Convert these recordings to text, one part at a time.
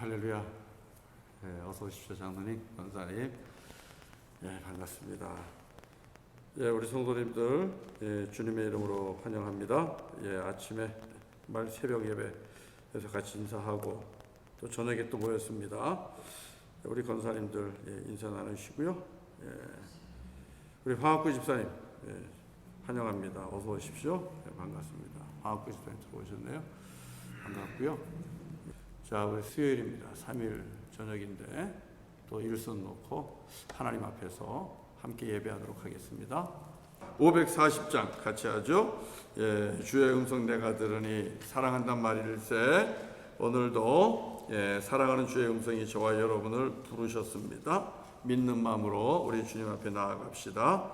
할렐루야. 어서 오십시오, 장로님, 권사님. 반갑습니다. 우리 성도님들 주님의 이름으로 환영합니다. 아침에 새벽 예배에서 같이 인사하고 또 저녁에 또 모였습니다. 우리 권사님들 인사 나누시고요. 우리 황학구 집사님 환영합니다. 어서 오십시오. 반갑습니다. 황학구 집사님 오셨네요. 반갑고요. 자, 우리 수요일입니다. 3일 저녁인데 또 일선 놓고 하나님 앞에서 함께 예배하도록 하겠습니다. 540장 같이 하죠. 주의 음성 내가 들으니 사랑한단 말일세. 오늘도 사랑하는 주의 음성이 저와 여러분을 부르셨습니다. 믿는 마음으로 우리 주님 앞에 나아갑시다.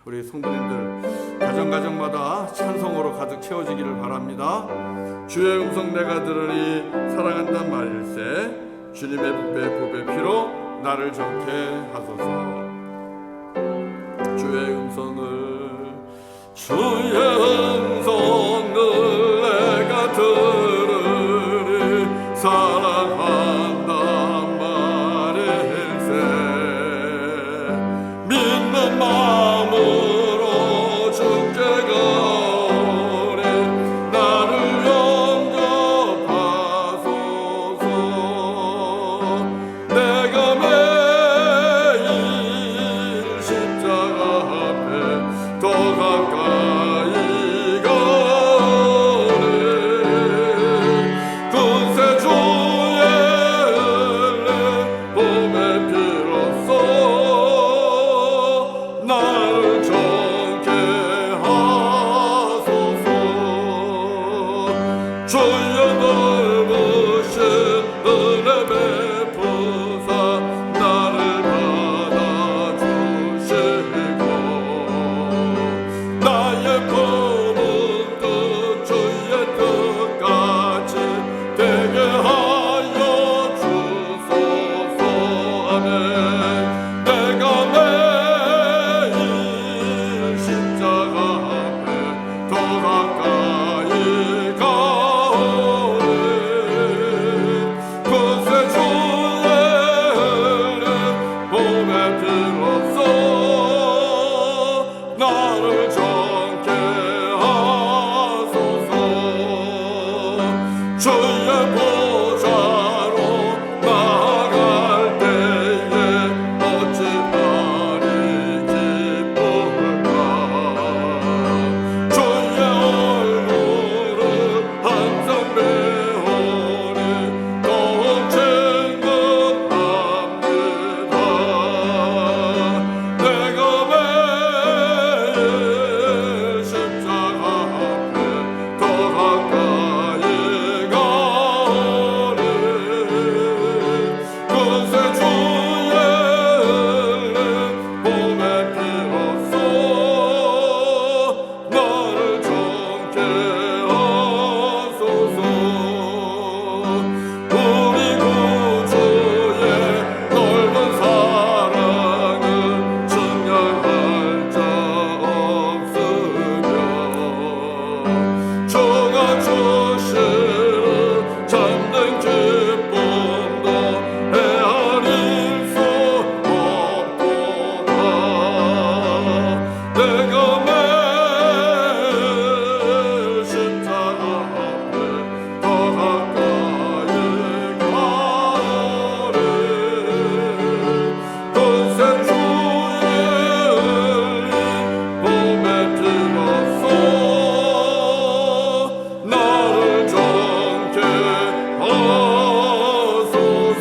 우리 성도님들 가정가정마다 찬송으로 가득 채워지기를 바랍니다. 주의 음성 내가 들으니 사랑한단 말일세. 주님의 보배 피로 나를 정케 하소서. 주의 음성을 내가 들으니 사랑한단 말일세. 믿는 마음으로 주께 가오니 나를 영접하소서. 내가 매일 십자가 앞에 더 가까이 가오니 그새 주의 은혜 봄에 피로써 나를 정케 하소서. 주여 넓으신 은혜 베푸사 나를 받아주시고 나의 품은 끝 주의 뜻같이 되게 하여 주소서. 아멘. 내가 매일 십자가 앞에 더 가까이 가오니 그새 주의 은혜 봄에 피로써 나를 정케 하소서. 주의 보좌로 나아갈 때에 어찌 아리 기쁠까. 주의 얼굴을 항상 배우니 더욱 친근합니다. 내가 매일 십자가 앞에 더 가까이 가오니 그새 주의 은혜 봄에 피로써 나를 정케 하소서. 우리 구주의 넓은 사랑은 증명할 자 없으며 주가 주시는 참된 기쁨도 헤아릴 수 없도다. 내가 매일 십자가 앞에 더 가까이 가오니 그새 주의 은혜 봄에 피로써 나를 정케 하소서.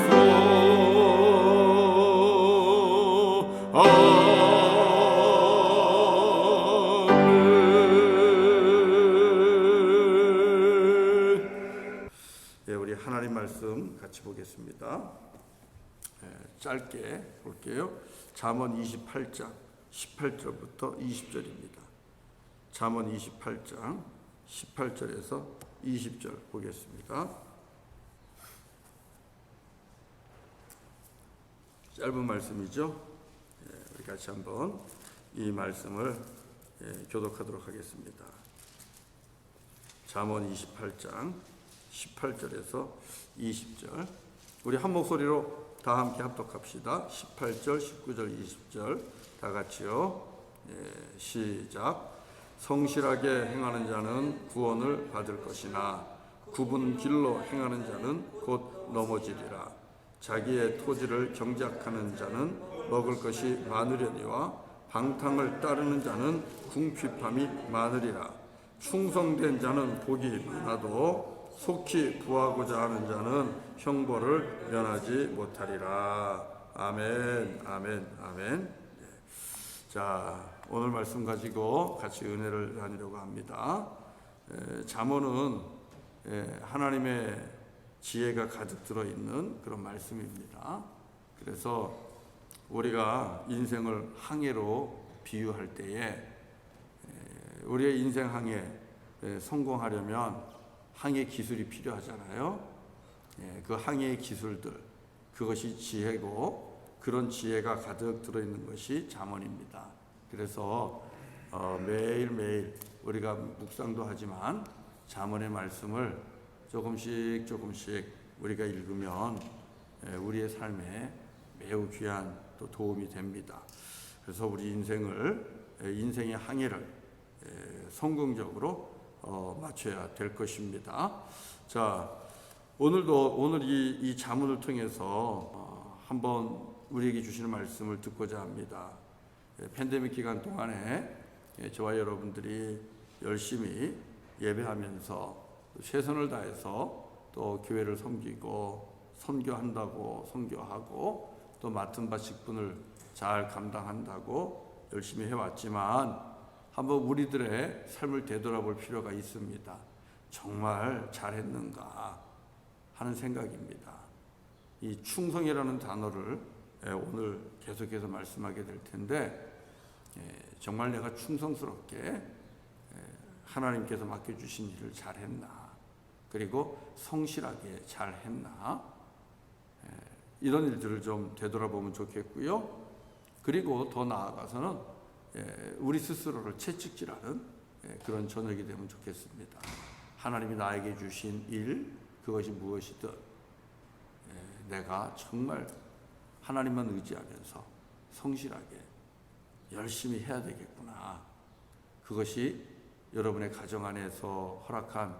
우리 하나님 말씀 같이 보겠습니다. 짧게 볼게요. 잠언 28장 18절부터 20절입니다. 잠언 28장 18절에서 20절 보겠습니다. 짧은 말씀이죠. 우리 같이 한번 이 말씀을 교독하도록 하겠습니다. 잠언 28장 18절에서 20절. 우리 한 목소리로 다 함께 합독합시다. 18절, 19절, 20절 다 같이요. 시작. 성실하게 행하는 자는 구원을 받을 것이나 굽은 길로 행하는 자는 곧 넘어지리라. 자기의 토지를 경작하는 자는 먹을 것이 많으려니와 방탕을 따르는 자는 궁핍함이 많으리라. 충성된 자는 복이 많아도 속히 구하고자 하는 자는 형벌을 면하지 못하리라. 아멘, 아멘, 아멘. 자, 오늘 말씀 가지고 같이 은혜를 나누려고 합니다. 잠언은 하나님의 지혜가 가득 들어있는 그런 말씀입니다. 그래서 우리가 인생을 항해로 비유할 때에 우리의 인생 항해 성공하려면 항해 기술이 필요하잖아요. 그 항해의 기술들, 그것이 지혜고 그런 지혜가 가득 들어있는 것이 잠언입니다. 그래서 매일매일 우리가 묵상도 하지만 잠언의 말씀을 조금씩 우리가 읽으면 우리의 삶에 매우 귀한 또 도움이 됩니다. 그래서 우리 인생의 항해를 성공적으로 마쳐야 될 것입니다. 자, 오늘 이 잠언을 통해서 한번 우리에게 주시는 말씀을 듣고자 합니다. 팬데믹 기간 동안에 저와 여러분들이 열심히 예배하면서 최선을 다해서 또 교회를 섬기고 선교한다고 선교하고 또 맡은 바 직분을 잘 감당한다고 열심히 해왔지만 한번 우리들의 삶을 되돌아볼 필요가 있습니다. 정말 잘했는가 하는 생각입니다. 이 충성이라는 단어를 오늘 계속해서 말씀하게 될 텐데 정말 내가 충성스럽게 하나님께서 맡겨주신 일을 잘했나, 그리고 성실하게 잘했나, 이런 일들을 좀 되돌아보면 좋겠고요. 그리고 더 나아가서는 우리 스스로를 채찍질하는 그런 저녁이 되면 좋겠습니다. 하나님이 나에게 주신 일, 그것이 무엇이든 내가 정말 하나님만 의지하면서 성실하게 열심히 해야 되겠구나. 그것이 여러분의 가정 안에서 허락한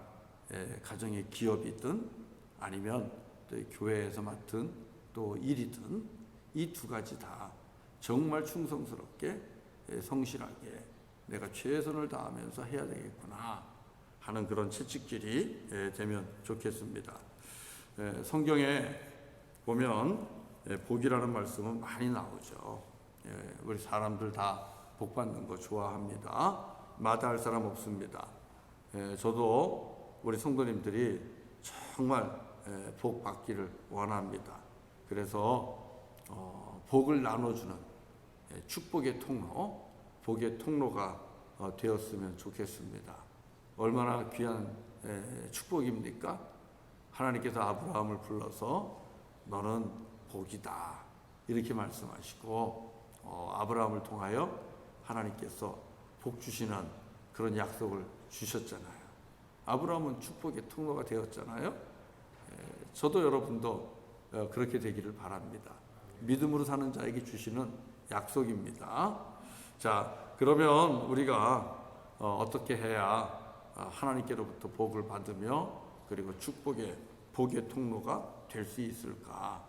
가정의 기업이든 아니면 또 교회에서 맡은 또 일이든 이 두 가지 다 정말 충성스럽게 성실하게 내가 최선을 다하면서 해야 되겠구나 하는 그런 채찍질이 되면 좋겠습니다. 성경에 보면 복이라는 말씀은 많이 나오죠. 우리 사람들 다 복 받는 거 좋아합니다. 마다할 사람 없습니다. 저도 우리 성도님들이 정말 복 받기를 원합니다. 그래서 복을 나눠주는 축복의 통로, 복의 통로가 되었으면 좋겠습니다. 얼마나 귀한 축복입니까? 하나님께서 아브라함을 불러서 너는 복이다 이렇게 말씀하시고 아브라함을 통하여 하나님께서 복 주시는 그런 약속을 주셨잖아요. 아브라함은 축복의 통로가 되었잖아요. 저도 여러분도 그렇게 되기를 바랍니다. 믿음으로 사는 자에게 주시는 약속입니다. 자, 그러면 우리가 어떻게 해야 하나님께로부터 복을 받으며 그리고 복의 통로가 될 수 있을까?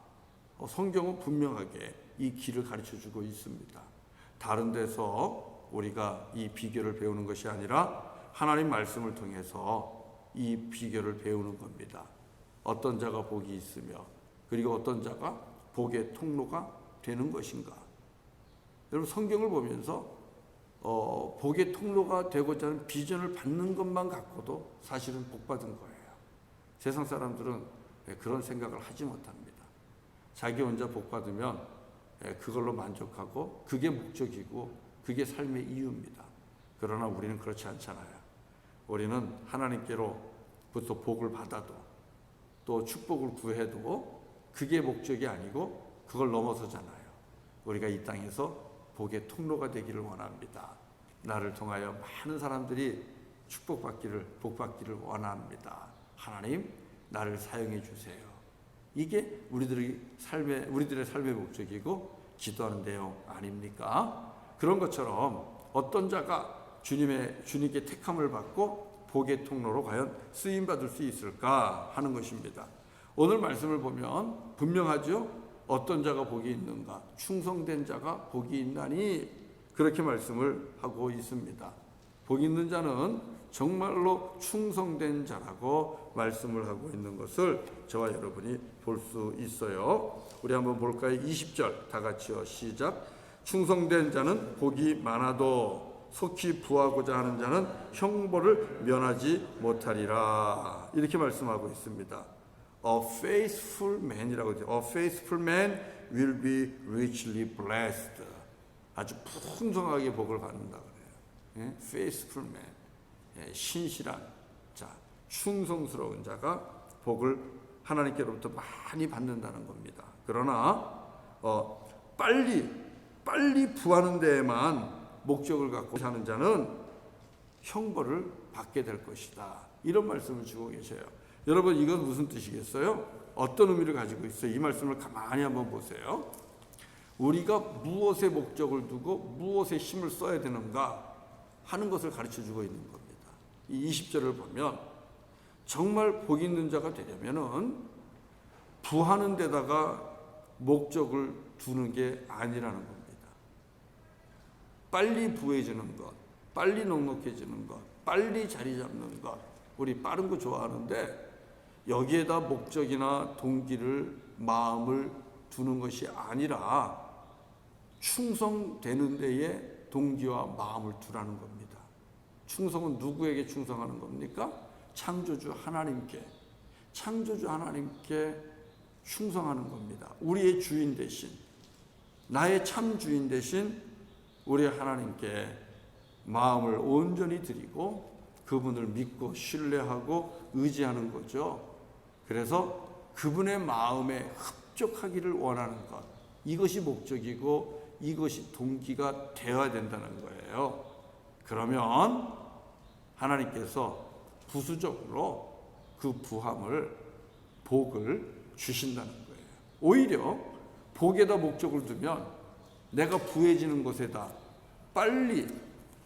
성경은 분명하게 이 길을 가르쳐주고 있습니다. 다른 데서 우리가 이 비결을 배우는 것이 아니라 하나님 말씀을 통해서 이 비결을 배우는 겁니다. 어떤 자가 복이 있으며 그리고 어떤 자가 복의 통로가 되는 것인가. 여러분 성경을 보면서 복의 통로가 되고자 하는 비전을 받는 것만 갖고도 사실은 복받은 거예요. 세상 사람들은 그런 생각을 하지 못합니다. 자기 혼자 복받으면 그걸로 만족하고 그게 목적이고 그게 삶의 이유입니다. 그러나 우리는 그렇지 않잖아요. 우리는 하나님께로부터 복을 받아도 또 축복을 구해도 그게 목적이 아니고 그걸 넘어서잖아요. 우리가 이 땅에서 복의 통로가 되기를 원합니다. 나를 통하여 많은 사람들이 복받기를 원합니다. 하나님, 나를 사용해 주세요. 이게 우리들의 삶의 목적이고 기도하는 내용 아닙니까? 그런 것처럼 어떤 자가 주님께 택함을 받고 복의 통로로 과연 쓰임 받을 수 있을까 하는 것입니다. 오늘 말씀을 보면 분명하죠. 어떤 자가 복이 있는가? 충성된 자가 복이 있나니, 그렇게 말씀을 하고 있습니다. 복 있는 자는 정말로 충성된 자라고 말씀을 하고 있는 것을 저와 여러분이 볼 수 있어요. 우리 한번 볼까요? 20절 다 같이요. 시작. 충성된 자는 복이 많아도 속히 부하고자 하는 자는 형벌을 면하지 못하리라. 이렇게 말씀하고 있습니다. A faithful man이라고 하죠. A faithful man will be richly blessed. 아주 풍성하게 복을 받는다 그래요. Faithful man, 신실한 자, 충성스러운 자가 복을 하나님께로부터 많이 받는다는 겁니다. 그러나 빨리 부하는 데에만 목적을 갖고 사는 자는 형벌을 받게 될 것이다. 이런 말씀을 주고 계셔요. 여러분, 이건 무슨 뜻이겠어요? 어떤 의미를 가지고 있어요? 이 말씀을 가만히 한번 보세요. 우리가 무엇에 목적을 두고 무엇에 힘을 써야 되는가 하는 것을 가르쳐 주고 있는 겁니다. 이 20절을 보면 정말 복 있는 자가 되려면은 부하는 데다가 목적을 두는 게 아니라는 겁니다. 빨리 부해지는 것, 빨리 넉넉해지는 것, 빨리 자리 잡는 것, 우리 빠른 거 좋아하는데 여기에다 목적이나 동기를, 마음을 두는 것이 아니라 충성되는 데에 동기와 마음을 두라는 겁니다. 충성은 누구에게 충성하는 겁니까? 창조주 하나님께 충성하는 겁니다. 우리의 주인 대신, 나의 참 주인 대신 우리 하나님께 마음을 온전히 드리고 그분을 믿고 신뢰하고 의지하는 거죠. 그래서 그분의 마음에 흡족하기를 원하는 것, 이것이 목적이고 이것이 동기가 되어야 된다는 거예요. 그러면 하나님께서 부수적으로 그 부함을, 복을 주신다는 거예요. 오히려 복에다 목적을 두면 내가 부해지는 것에다, 빨리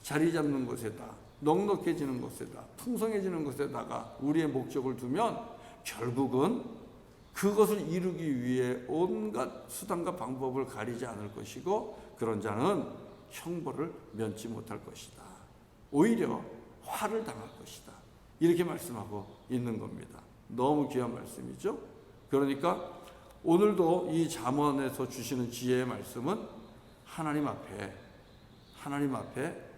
자리 잡는 것에다, 넉넉해지는 것에다, 풍성해지는 것에다가 우리의 목적을 두면 결국은 그것을 이루기 위해 온갖 수단과 방법을 가리지 않을 것이고 그런 자는 형벌을 면치 못할 것이다. 오히려 화를 당할 것이다. 이렇게 말씀하고 있는 겁니다. 너무 귀한 말씀이죠. 그러니까 오늘도 이 잠언에서 주시는 지혜의 말씀은 하나님 앞에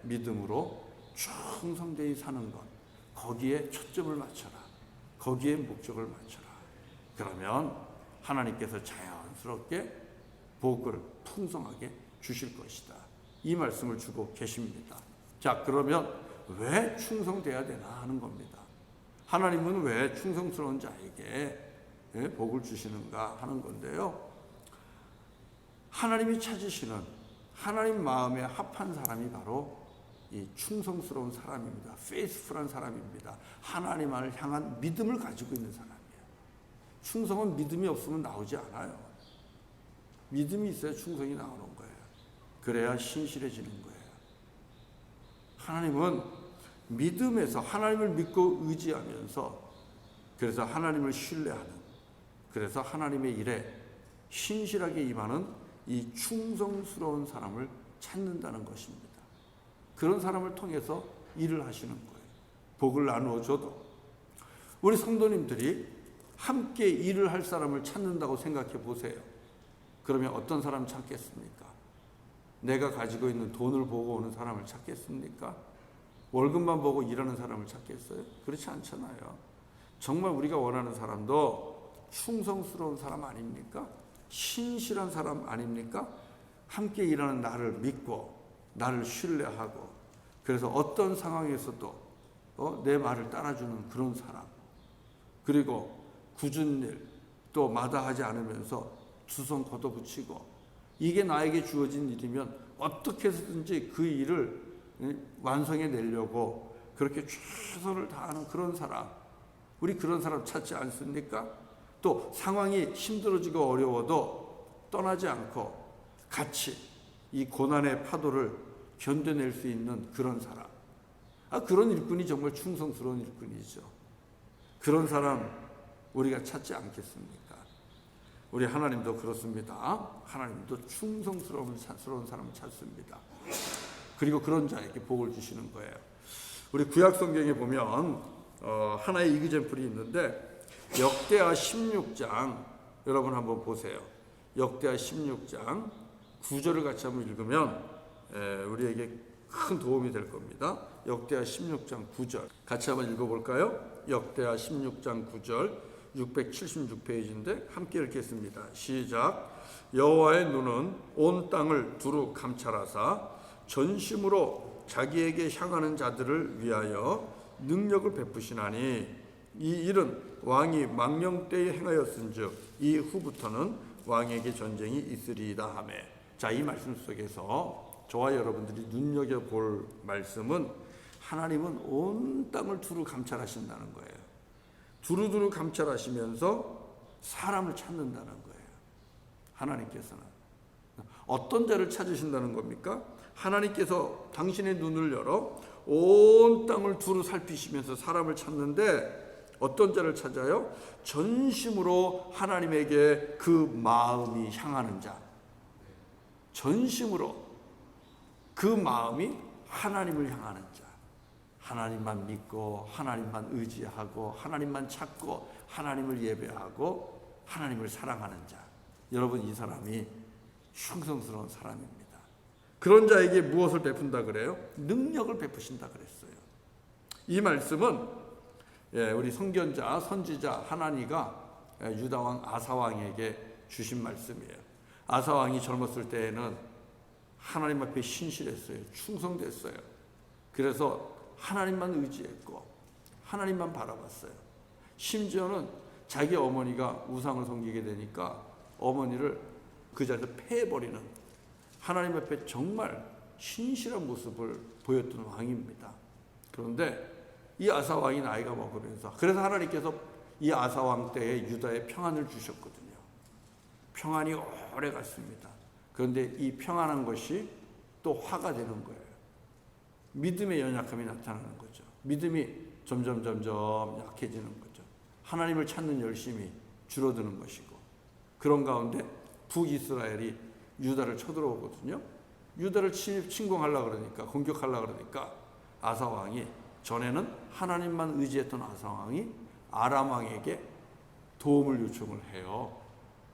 믿음으로 충성되이 사는 것, 거기에 초점을 맞춰라. 거기에 목적을 맞춰라. 그러면 하나님께서 자연스럽게 복을 풍성하게 주실 것이다. 이 말씀을 주고 계십니다. 자, 그러면 왜 충성돼야 되나 하는 겁니다. 하나님은 왜 충성스러운 자에게 복을 주시는가 하는 건데요. 하나님이 찾으시는 하나님 마음에 합한 사람이 바로 이 충성스러운 사람입니다. 페이스풀한 사람입니다. 하나님을 향한 믿음을 가지고 있는 사람이에요. 충성은 믿음이 없으면 나오지 않아요. 믿음이 있어야 충성이 나오는 거예요. 그래야 신실해지는 거예요. 하나님은 믿음에서 하나님을 믿고 의지하면서, 그래서 하나님을 신뢰하는, 그래서 하나님의 일에 신실하게 임하는 이 충성스러운 사람을 찾는다는 것입니다. 그런 사람을 통해서 일을 하시는 거예요. 복을 나누어 줘도. 우리 성도님들이 함께 일을 할 사람을 찾는다고 생각해 보세요. 그러면 어떤 사람 찾겠습니까? 내가 가지고 있는 돈을 보고 오는 사람을 찾겠습니까? 월급만 보고 일하는 사람을 찾겠어요? 그렇지 않잖아요. 정말 우리가 원하는 사람도 충성스러운 사람 아닙니까? 신실한 사람 아닙니까? 함께 일하는 나를 믿고 나를 신뢰하고, 그래서 어떤 상황에서도 내 말을 따라주는 그런 사람, 그리고 굳은 일 또 마다하지 않으면서 두 손 걷어붙이고, 이게 나에게 주어진 일이면 어떻게 해서든지 그 일을 완성해 내려고 그렇게 최선을 다하는 그런 사람, 우리 그런 사람 찾지 않습니까? 또 상황이 힘들어지고 어려워도 떠나지 않고 같이 이 고난의 파도를 견뎌낼 수 있는 그런 사람. 그런 일꾼이 정말 충성스러운 일꾼이죠. 그런 사람 우리가 찾지 않겠습니까? 우리 하나님도 그렇습니다. 하나님도 충성스러운 사람을 찾습니다. 그리고 그런 자에게 복을 주시는 거예요. 우리 구약 성경에 보면 하나의 이그젬플이 있는데 역대하 16장 여러분 한번 보세요. 역대하 16장 9절을 같이 한번 읽으면 우리에게 큰 도움이 될 겁니다. 역대하 16장 9절 같이 한번 읽어볼까요? 역대하 16장 9절 676페이지인데 함께 읽겠습니다. 시작. 여호와의 눈은 온 땅을 두루 감찰하사 전심으로 자기에게 향하는 자들을 위하여 능력을 베푸시나니 이 일은 왕이 망령 때에 행하였은즉 이후부터는 왕에게 전쟁이 있으리이다 하매. 자, 이 말씀 속에서 저와 여러분들이 눈여겨볼 말씀은 하나님은 온 땅을 두루 감찰하신다는 거예요. 두루두루 감찰하시면서 사람을 찾는다는 거예요. 하나님께서는 어떤 자를 찾으신다는 겁니까? 하나님께서 당신의 눈을 열어 온 땅을 두루 살피시면서 사람을 찾는데 어떤 자를 찾아요? 전심으로 하나님에게 그 마음이 향하는 자. 전심으로 그 마음이 하나님을 향하는 자. 하나님만 믿고 하나님만 의지하고 하나님만 찾고 하나님을 예배하고 하나님을 사랑하는 자. 여러분, 이 사람이 충성스러운 사람입니다. 그런 자에게 무엇을 베푼다 그래요? 능력을 베푸신다 그랬어요. 이 말씀은 우리 선견자 선지자 하나니가 유다왕 아사왕에게 주신 말씀이에요. 아사왕이 젊었을 때에는 하나님 앞에 신실했어요. 충성됐어요. 그래서 하나님만 의지했고 하나님만 바라봤어요. 심지어는 자기 어머니가 우상을 섬기게 되니까 어머니를 그 자리에서 패해버리는 하나님 앞에 정말 신실한 모습을 보였던 왕입니다. 그런데 이 아사왕이 나이가 먹으면서 그래서 하나님께서 이 아사왕 때에 유다에 평안을 주셨거든요. 평안이 오래 갔습니다. 그런데 이 평안한 것이 또 화가 되는 거예요. 믿음의 연약함이 나타나는 거죠. 믿음이 점점 약해지는 거죠. 하나님을 찾는 열심이 줄어드는 것이고 그런 가운데 북이스라엘이 유다를 쳐들어오거든요. 유다를 침공하려고 그러니까 공격하려고 그러니까 아사왕이 전에는 하나님만 의지했던 아사왕이 아람왕에게 도움을 요청을 해요.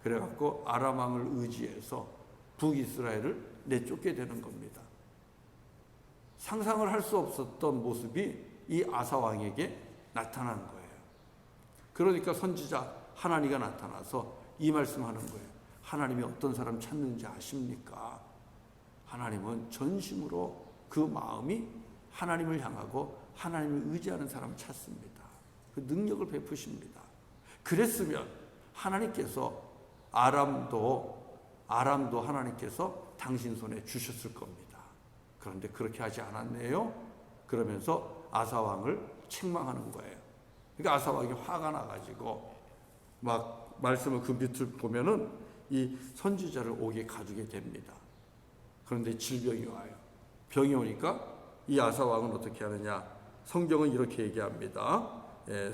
그래갖고 아람왕을 의지해서 북이스라엘을 내쫓게 되는 겁니다. 상상을 할 수 없었던 모습이 이 아사왕에게 나타난 거예요. 그러니까 선지자 하나니가 나타나서 이 말씀하는 거예요. 하나님이 어떤 사람 찾는지 아십니까? 하나님은 전심으로 그 마음이 하나님을 향하고 하나님을 의지하는 사람을 찾습니다. 그 능력을 베푸십니다. 그랬으면 하나님께서 아람도 하나님께서 당신 손에 주셨을 겁니다. 그런데 그렇게 하지 않았네요. 그러면서 아사왕을 책망하는 거예요. 그러니까 아사왕이 화가 나가지고 막 말씀을 그 밑을 보면은 이 선지자를 옥에 가두게 됩니다. 그런데 질병이 와요. 병이 오니까 이 아사왕은 어떻게 하느냐? 성경은 이렇게 얘기합니다.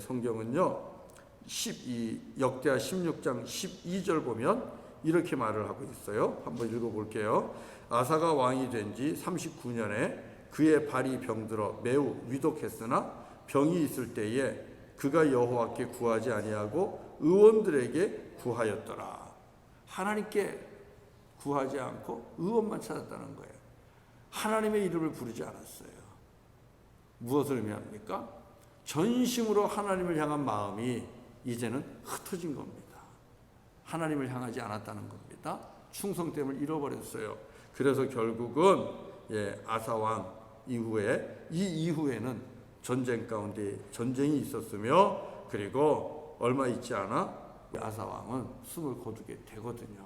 성경은요. 역대하 16장 12절 보면 이렇게 말을 하고 있어요. 한번 읽어볼게요. 아사가 왕이 된 지 39년에 그의 발이 병들어 매우 위독했으나 병이 있을 때에 그가 여호와께 구하지 아니하고 의원들에게 구하였더라. 하나님께 구하지 않고 의원만 찾았다는 거예요. 하나님의 이름을 부르지 않았어요. 무엇을 의미합니까? 전심으로 하나님을 향한 마음이 이제는 흩어진 겁니다. 하나님을 향하지 않았다는 겁니다. 충성됨을 잃어버렸어요. 그래서 결국은 아사왕 이후에는 전쟁 가운데 전쟁이 있었으며 그리고 얼마 있지 않아 아사왕은 숨을 거두게 되거든요.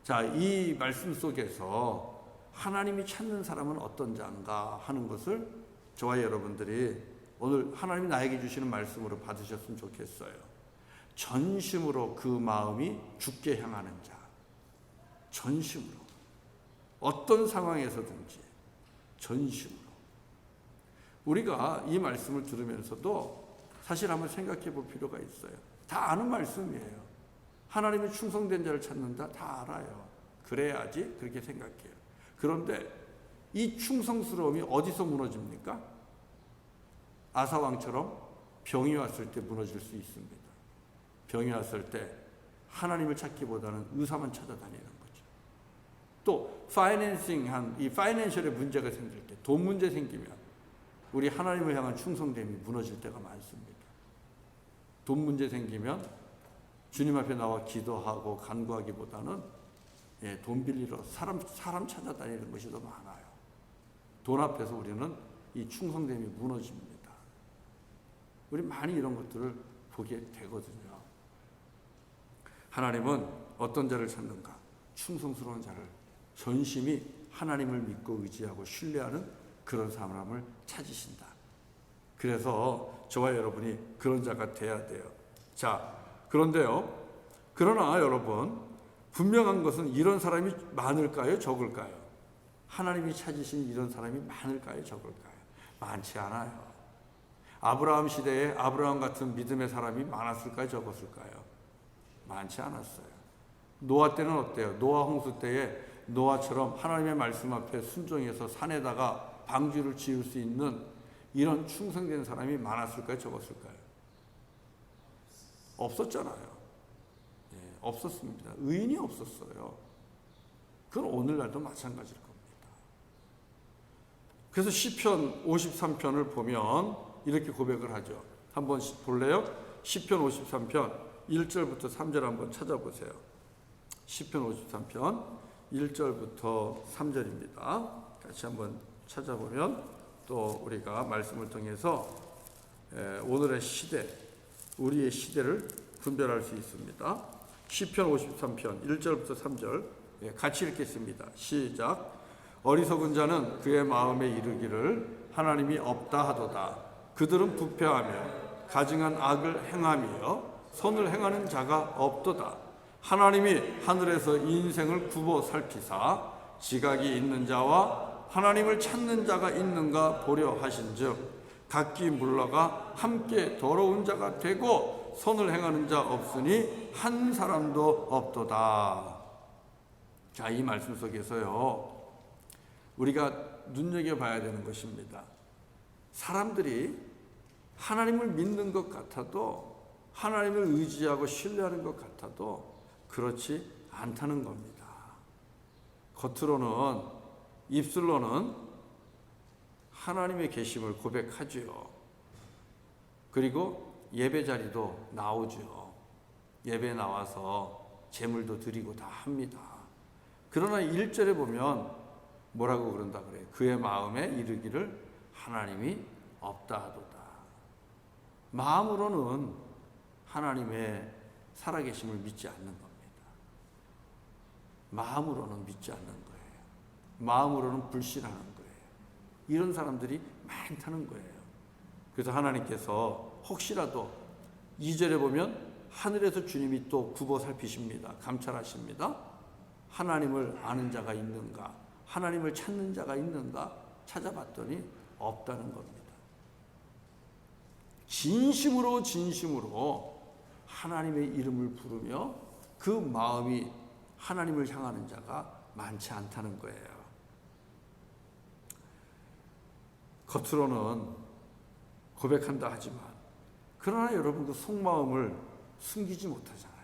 자, 이 말씀 속에서 하나님이 찾는 사람은 어떤 자인가 하는 것을 저와 여러분들이 오늘 하나님이 나에게 주시는 말씀으로 받으셨으면 좋겠어요. 전심으로 그 마음이 주께 향하는 자. 전심으로. 어떤 상황에서든지 전심으로. 우리가 이 말씀을 들으면서도 사실 한번 생각해 볼 필요가 있어요. 다 아는 말씀이에요. 하나님의 충성된 자를 찾는다. 다 알아요. 그래야지 그렇게 생각해요. 그런데 이 충성스러움이 어디서 무너집니까? 아사왕처럼 병이 왔을 때 무너질 수 있습니다. 병이 왔을 때 하나님을 찾기보다는 의사만 찾아다니는 거죠. 또 이 파이낸셜에 문제가 생길 때, 돈 문제 생기면 우리 하나님을 향한 충성됨이 무너질 때가 많습니다. 돈 문제 생기면 주님 앞에 나와 기도하고 간구하기보다는 돈 빌리러 사람 찾아다니는 것이 더 많아요. 돈 앞에서 우리는 이 충성됨이 무너집니다. 우리 많이 이런 것들을 보게 되거든요. 하나님은 어떤 자를 찾는가? 충성스러운 자를, 전심이 하나님을 믿고 의지하고 신뢰하는 그런 사람을 찾으신다. 그래서 저와 여러분이 그런 자가 돼야 돼요. 자, 그런데요. 그러나 여러분, 분명한 것은 이런 사람이 많을까요? 적을까요? 하나님이 찾으신 이런 사람이 많을까요? 적을까요? 많지 않아요. 아브라함 시대에 아브라함 같은 믿음의 사람이 많았을까요? 적었을까요? 많지 않았어요. 노아 때는 어때요? 노아 홍수 때에 노아처럼 하나님의 말씀 앞에 순종해서 산에다가 방주를 지을 수 있는 이런 충성된 사람이 많았을까요? 적었을까요? 없었잖아요. 없었습니다. 의인이 없었어요. 그건 오늘날도 마찬가지일 겁니다. 그래서 시편 53편을 보면 이렇게 고백을 하죠. 한번 볼래요? 시편 53편 1절부터 3절 한번 찾아보세요. 시편 53편 1절부터 3절입니다. 같이 한번 찾아보면 또 우리가 말씀을 통해서 오늘의 시대, 우리의 시대를 분별할 수 있습니다. 시편 53편 1절부터 3절 같이 읽겠습니다. 시작. 어리석은 자는 그의 마음에 이르기를 하나님이 없다 하도다. 그들은 부패하며 가증한 악을 행하며 선을 행하는 자가 없도다. 하나님이 하늘에서 인생을 굽어 살피사 지각이 있는 자와 하나님을 찾는 자가 있는가 보려 하신즉 각기 물러가 함께 더러운 자가 되고 선을 행하는 자 없으니 한 사람도 없도다. 자, 이 말씀 속에서요, 우리가 눈여겨봐야 되는 것입니다. 사람들이 하나님을 믿는 것 같아도, 하나님을 의지하고 신뢰하는 것 같아도 그렇지 않다는 겁니다. 겉으로는, 입술로는 하나님의 계심을 고백하지요. 그리고 예배 자리도 나오죠. 예배 나와서 제물도 드리고 다 합니다. 그러나 1절에 보면 뭐라고 그런다 그래요? 그의 마음에 이르기를 하나님이 없다 하도다. 마음으로는 하나님의 살아계심을 믿지 않는 겁니다. 마음으로는 믿지 않는 거예요. 마음으로는 불신하는 거예요. 이런 사람들이 많다는 거예요. 그래서 하나님께서 혹시라도 2절에 보면 하늘에서 주님이 또 굽어 살피십니다. 감찰하십니다. 하나님을 아는 자가 있는가? 하나님을 찾는 자가 있는가? 찾아봤더니 없다는 겁니다. 진심으로 하나님의 이름을 부르며 그 마음이 하나님을 향하는 자가 많지 않다는 거예요. 겉으로는 고백한다 하지만 그러나 여러분 그 속마음을 숨기지 못하잖아요.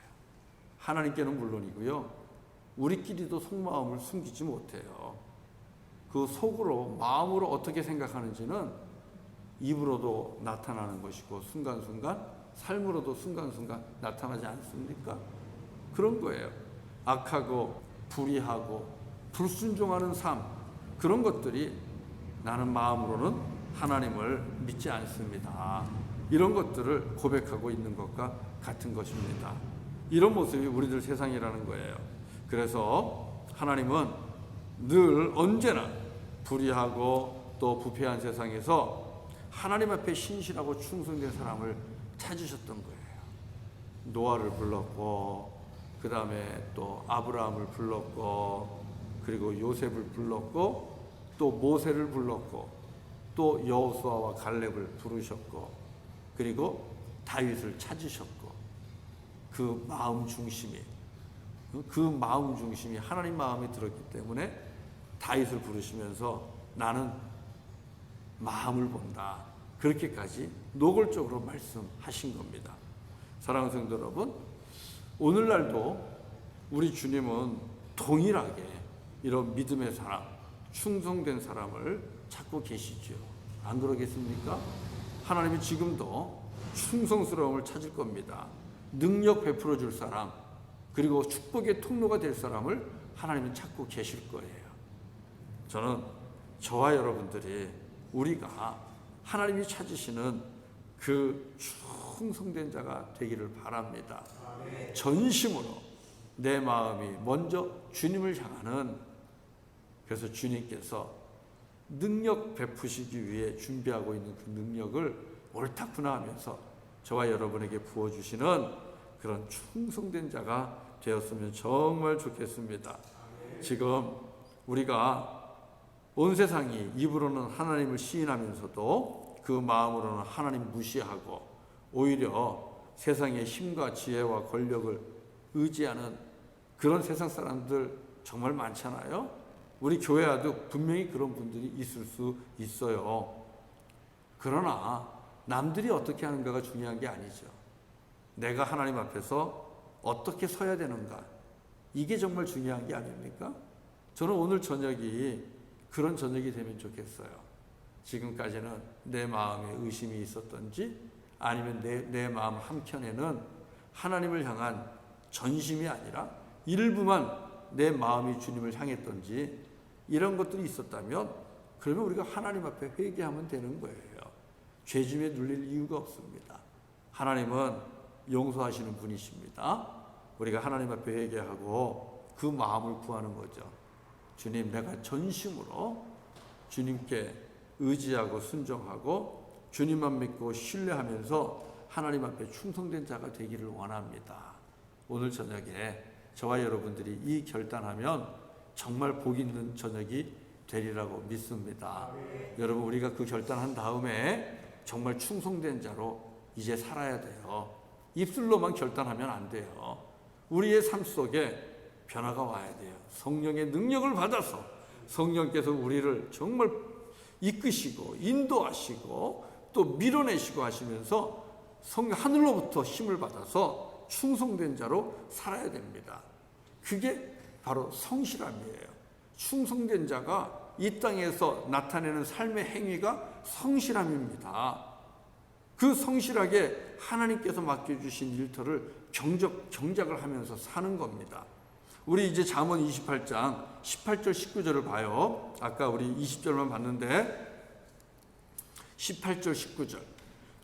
하나님께는 물론이고요. 우리끼리도 속마음을 숨기지 못해요. 그 속으로, 마음으로 어떻게 생각하는지는 입으로도 나타나는 것이고 순간순간 삶으로도 순간순간 나타나지 않습니까? 그런 거예요. 악하고 불의하고 불순종하는 삶, 그런 것들이 나는 마음으로는 하나님을 믿지 않습니다. 이런 것들을 고백하고 있는 것과 같은 것입니다. 이런 모습이 우리들 세상이라는 거예요. 그래서 하나님은 늘 언제나 불의하고 또 부패한 세상에서 하나님 앞에 신실하고 충성된 사람을 찾으셨던 거예요. 노아를 불렀고, 그 다음에 또 아브라함을 불렀고, 그리고 요셉을 불렀고, 또 모세를 불렀고, 또 여호수아와 갈렙을 부르셨고, 그리고 다윗을 찾으셨고, 그 마음 중심이 하나님 마음이 들었기 때문에 다윗을 부르시면서 나는 마음을 본다, 그렇게까지 노골적으로 말씀하신 겁니다. 사랑하는 성도 여러분, 오늘날도 우리 주님은 동일하게 이런 믿음의 사람, 충성된 사람을 찾고 계시죠. 안 그러겠습니까? 하나님이 지금도 충성스러움을 찾을 겁니다. 능력 베풀어 줄 사람, 그리고 축복의 통로가 될 사람을 하나님은 찾고 계실 거예요. 저는 저와 여러분들이 우리가 하나님이 찾으시는 그 충성된 자가 되기를 바랍니다. 전심으로 내 마음이 먼저 주님을 향하는, 그래서 주님께서 능력 베푸시기 위해 준비하고 있는 그 능력을 옳다구나 하면서 저와 여러분에게 부어주시는 그런 충성된 자가 되었으면 정말 좋겠습니다. 지금 우리가 온 세상이 입으로는 하나님을 시인하면서도 그 마음으로는 하나님 무시하고 오히려 세상의 힘과 지혜와 권력을 의지하는 그런 세상 사람들 정말 많잖아요. 우리 교회 안도 분명히 그런 분들이 있을 수 있어요. 그러나 남들이 어떻게 하는가가 중요한 게 아니죠. 내가 하나님 앞에서 어떻게 서야 되는가, 이게 정말 중요한 게 아닙니까? 저는 오늘 저녁이 그런 저녁이 되면 좋겠어요. 지금까지는 내 마음에 의심이 있었던지, 아니면 내 마음 한켠에는 하나님을 향한 전심이 아니라 일부만 내 마음이 주님을 향했던지, 이런 것들이 있었다면 그러면 우리가 하나님 앞에 회개하면 되는 거예요. 죄짐에 눌릴 이유가 없습니다. 하나님은 용서하시는 분이십니다. 우리가 하나님 앞에 회개하고 그 마음을 구하는 거죠. 주님, 내가 전심으로 주님께 의지하고 순종하고 주님만 믿고 신뢰하면서 하나님 앞에 충성된 자가 되기를 원합니다. 오늘 저녁에 저와 여러분들이 이 결단하면 정말 복 있는 저녁이 되리라고 믿습니다. 여러분, 우리가 그 결단한 다음에 정말 충성된 자로 이제 살아야 돼요. 입술로만 결단하면 안 돼요. 우리의 삶 속에 변화가 와야 돼요. 성령의 능력을 받아서 성령께서 우리를 정말 이끄시고 인도하시고 또 밀어내시고 하시면서 하늘로부터 힘을 받아서 충성된 자로 살아야 됩니다. 그게 바로 성실함이에요. 충성된 자가 이 땅에서 나타내는 삶의 행위가 성실함입니다. 그 성실하게 하나님께서 맡겨주신 일터를 경작을 하면서 사는 겁니다. 우리 이제 잠언 28장 18절 19절을 봐요. 아까 우리 20절만 봤는데 18절 19절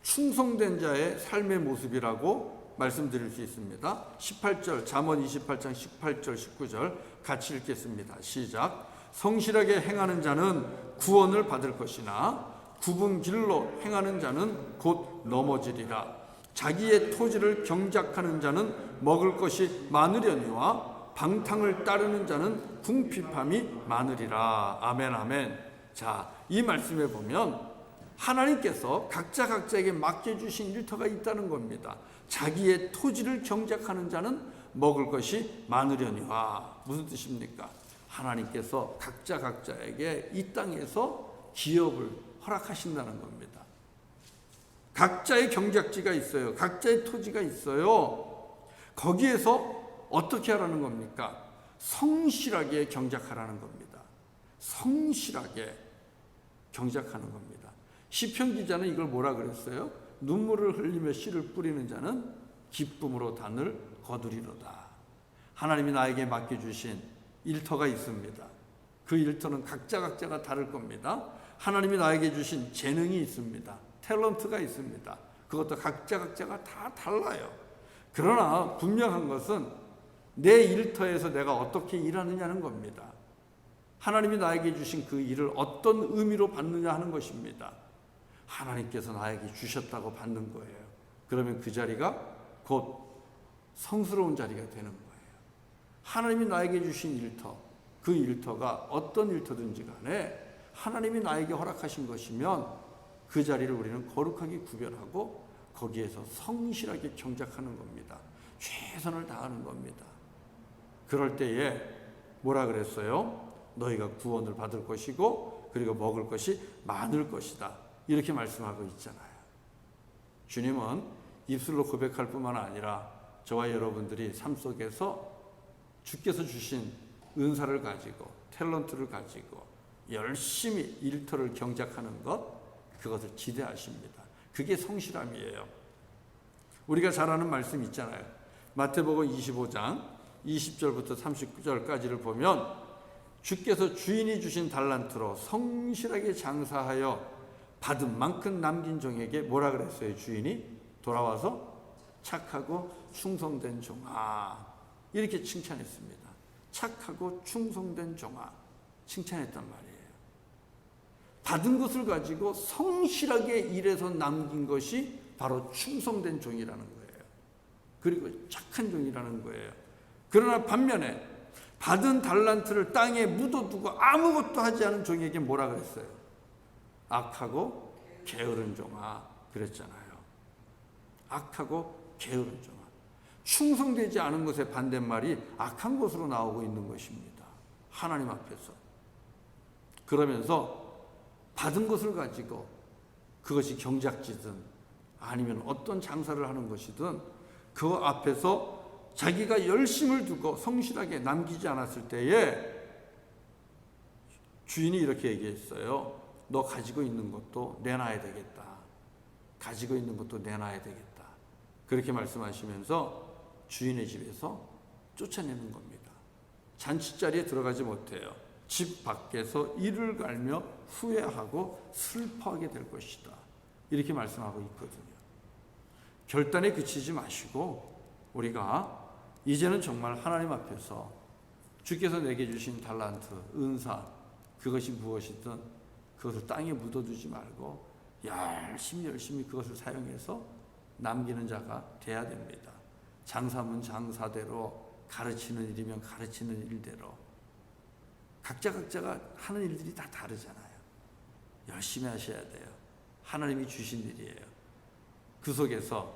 충성된 자의 삶의 모습이라고 말씀드릴 수 있습니다. 18절 잠언 28장 18절 19절 같이 읽겠습니다. 시작. 성실하게 행하는 자는 구원을 받을 것이나 굽은 길로 행하는 자는 곧 넘어지리라. 자기의 토지를 경작하는 자는 먹을 것이 많으려니와 방탕을 따르는 자는 궁핍함이 많으리라. 아멘, 아멘. 자, 이 말씀에 보면 하나님께서 각자에게 맡겨주신 일터가 있다는 겁니다. 자기의 토지를 경작하는 자는 먹을 것이 많으려니와. 무슨 뜻입니까? 하나님께서 각자에게 이 땅에서 기업을 허락하신다는 겁니다. 각자의 경작지가 있어요. 각자의 토지가 있어요. 거기에서 어떻게 하라는 겁니까? 성실하게 경작하라는 겁니다. 성실하게 경작하는 겁니다. 시편 기자는 이걸 뭐라 그랬어요? 눈물을 흘리며 씨를 뿌리는 자는 기쁨으로 단을 거두리로다. 하나님이 나에게 맡겨주신 일터가 있습니다. 그 일터는 각자가 다를 겁니다. 하나님이 나에게 주신 재능이 있습니다. 탤런트가 있습니다. 그것도 각자가 다 달라요. 그러나 분명한 것은 내 일터에서 내가 어떻게 일하느냐는 겁니다. 하나님이 나에게 주신 그 일을 어떤 의미로 받느냐 하는 것입니다. 하나님께서 나에게 주셨다고 받는 거예요. 그러면 그 자리가 곧 성스러운 자리가 되는 거예요. 하나님이 나에게 주신 일터, 그 일터가 어떤 일터든지 간에 하나님이 나에게 허락하신 것이면 그 자리를 우리는 거룩하게 구별하고 거기에서 성실하게 경작하는 겁니다. 최선을 다하는 겁니다. 그럴 때에 뭐라 그랬어요? 너희가 구원을 받을 것이고 그리고 먹을 것이 많을 것이다. 이렇게 말씀하고 있잖아요. 주님은 입술로 고백할 뿐만 아니라 저와 여러분들이 삶 속에서 주께서 주신 은사를 가지고 탤런트를 가지고 열심히 일터를 경작하는 것, 그것을 기대하십니다. 그게 성실함이에요. 우리가 잘 아는 말씀 있잖아요. 마태복음 25장 20절부터 39절까지를 보면 주께서 주인이 주신 달란트로 성실하게 장사하여 받은 만큼 남긴 종에게 뭐라 그랬어요? 주인이 돌아와서 착하고 충성된 종아, 이렇게 칭찬했습니다. 착하고 충성된 종아, 칭찬했단 말이에요. 받은 것을 가지고 성실하게 일해서 남긴 것이 바로 충성된 종이라는 거예요. 그리고 착한 종이라는 거예요. 그러나 반면에 받은 달란트를 땅에 묻어두고 아무것도 하지 않은 종에게 뭐라 그랬어요? 악하고 게으른 종아, 그랬잖아요. 악하고 게으른 종아. 충성되지 않은 것의 반대말이 악한 것으로 나오고 있는 것입니다. 하나님 앞에서. 그러면서 받은 것을 가지고 그것이 경작지든 아니면 어떤 장사를 하는 것이든 그 앞에서 자기가 열심을 두고 성실하게 남기지 않았을 때에 주인이 이렇게 얘기했어요. 너 가지고 있는 것도 내놔야 되겠다. 가지고 있는 것도 내놔야 되겠다. 그렇게 말씀하시면서 주인의 집에서 쫓아내는 겁니다. 잔치자리에 들어가지 못해요. 집 밖에서 이를 갈며 후회하고 슬퍼하게 될 것이다. 이렇게 말씀하고 있거든요. 결단에 그치지 마시고 우리가 이제는 정말 하나님 앞에서 주께서 내게 주신 달란트, 은사, 그것이 무엇이든 그것을 땅에 묻어두지 말고 열심히 그것을 사용해서 남기는 자가 돼야 됩니다. 장사면 장사대로, 가르치는 일이면 가르치는 일대로. 각자가 하는 일들이 다 다르잖아요. 열심히 하셔야 돼요. 하나님이 주신 일이에요. 그 속에서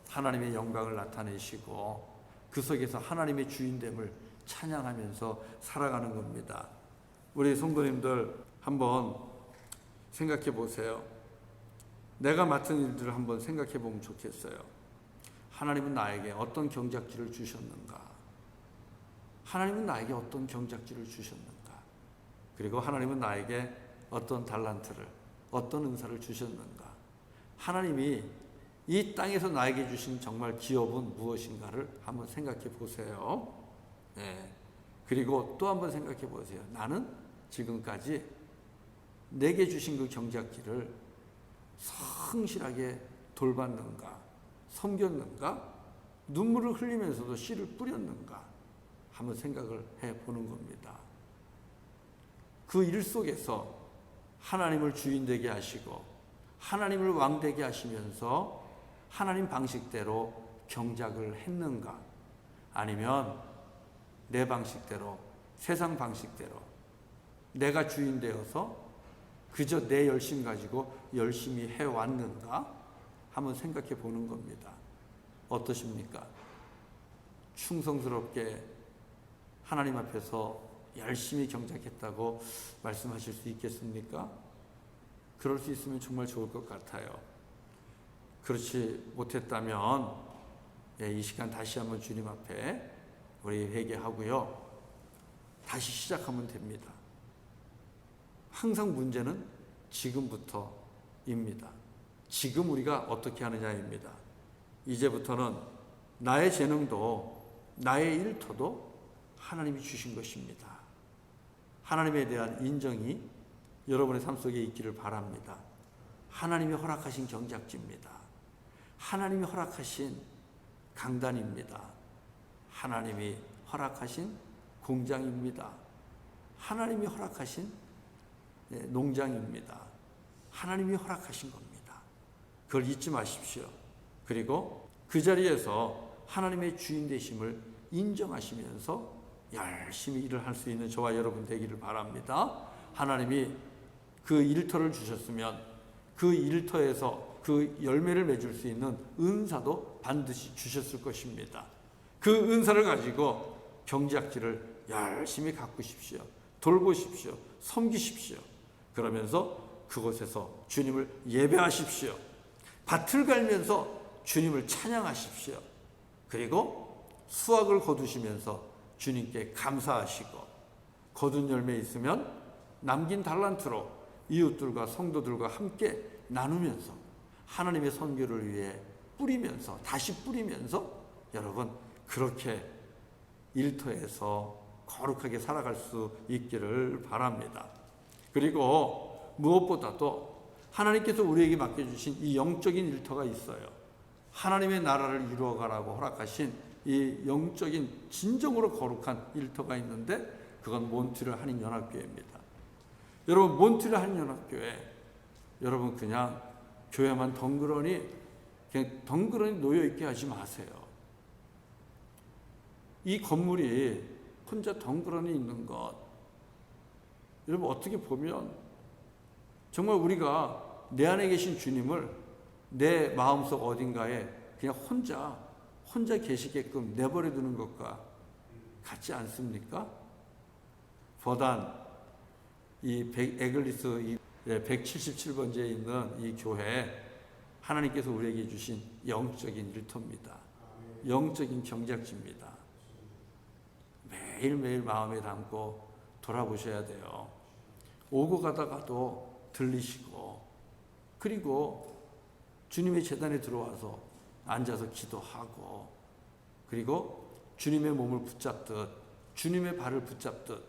하나님의 영광을 나타내시고 그 속에서 하나님의 주인됨을 찬양하면서 살아가는 겁니다. 우리 성도님들 한번 생각해 보세요. 내가 맡은 일들을 한번 생각해 보면 좋겠어요. 하나님은 나에게 어떤 경작지를 주셨는가? 하나님은 나에게 어떤 경작지를 주셨는가? 그리고 하나님은 나에게 어떤 달란트를, 어떤 은사를 주셨는가? 하나님이 이 땅에서 나에게 주신 정말 기업은 무엇인가를 한번 생각해 보세요. 네. 그리고 또 한번 생각해 보세요. 나는 지금까지 내게 주신 그 경작지를 성실하게 돌봤는가? 섬겼는가? 눈물을 흘리면서도 씨를 뿌렸는가? 한번 생각을 해보는 겁니다. 그 일 속에서 하나님을 주인 되게 하시고 하나님을 왕 되게 하시면서 하나님 방식대로 경작을 했는가? 아니면 내 방식대로, 세상 방식대로 내가 주인 되어서 그저 내 열심 가지고 열심히 해왔는가? 한번 생각해 보는 겁니다. 어떠십니까? 충성스럽게 하나님 앞에서 열심히 경작했다고 말씀하실 수 있겠습니까? 그럴 수 있으면 정말 좋을 것 같아요. 그렇지 못했다면 이 시간 다시 한번 주님 앞에 우리 회개하고요. 다시 시작하면 됩니다. 항상 문제는 지금부터입니다. 지금 우리가 어떻게 하느냐입니다. 이제부터는 나의 재능도 나의 일터도 하나님이 주신 것입니다. 하나님에 대한 인정이 여러분의 삶 속에 있기를 바랍니다. 하나님이 허락하신 경작지입니다. 하나님이 허락하신 강단입니다. 하나님이 허락하신 공장입니다. 하나님이 허락하신 농장입니다. 하나님이 허락하신 겁니다. 그걸 잊지 마십시오. 그리고 그 자리에서 하나님의 주인 되심을 인정하시면서 열심히 일을 할 수 있는 저와 여러분 되기를 바랍니다. 하나님이 그 일터를 주셨으면 그 일터에서 그 열매를 맺을 수 있는 은사도 반드시 주셨을 것입니다. 그 은사를 가지고 경작지를 열심히 가꾸십시오. 돌보십시오. 섬기십시오. 그러면서 그곳에서 주님을 예배하십시오. 밭을 갈면서 주님을 찬양하십시오. 그리고 수확을 거두시면서 주님께 감사하시고, 거둔 열매 있으면 남긴 달란트로 이웃들과 성도들과 함께 나누면서 하나님의 선교를 위해 뿌리면서, 다시 뿌리면서 여러분 그렇게 일터에서 거룩하게 살아갈 수 있기를 바랍니다. 그리고 무엇보다도 하나님께서 우리에게 맡겨주신 이 영적인 일터가 있어요. 하나님의 나라를 이루어가라고 허락하신 이 영적인 진정으로 거룩한 일터가 있는데, 그건 몬트리올 한인연합교회입니다. 여러분, 몬트리올 한인연합교회, 여러분 그냥 교회만 덩그러니 놓여있게 하지 마세요. 이 건물이 혼자 덩그러니 있는 것, 여러분 어떻게 보면 정말 우리가 내 안에 계신 주님을 내 마음속 어딘가에 그냥 혼자 계시게끔 내버려 두는 것과 같지 않습니까? 버단 이 에글리스 177번지에 있는 이 교회, 하나님께서 우리에게 주신 영적인 일터입니다. 영적인 경작지입니다. 매일매일 마음에 담고 돌아보셔야 돼요. 오고 가다가도 들리시고, 그리고 주님의 제단에 들어와서 앉아서 기도하고, 그리고 주님의 몸을 붙잡듯, 주님의 발을 붙잡듯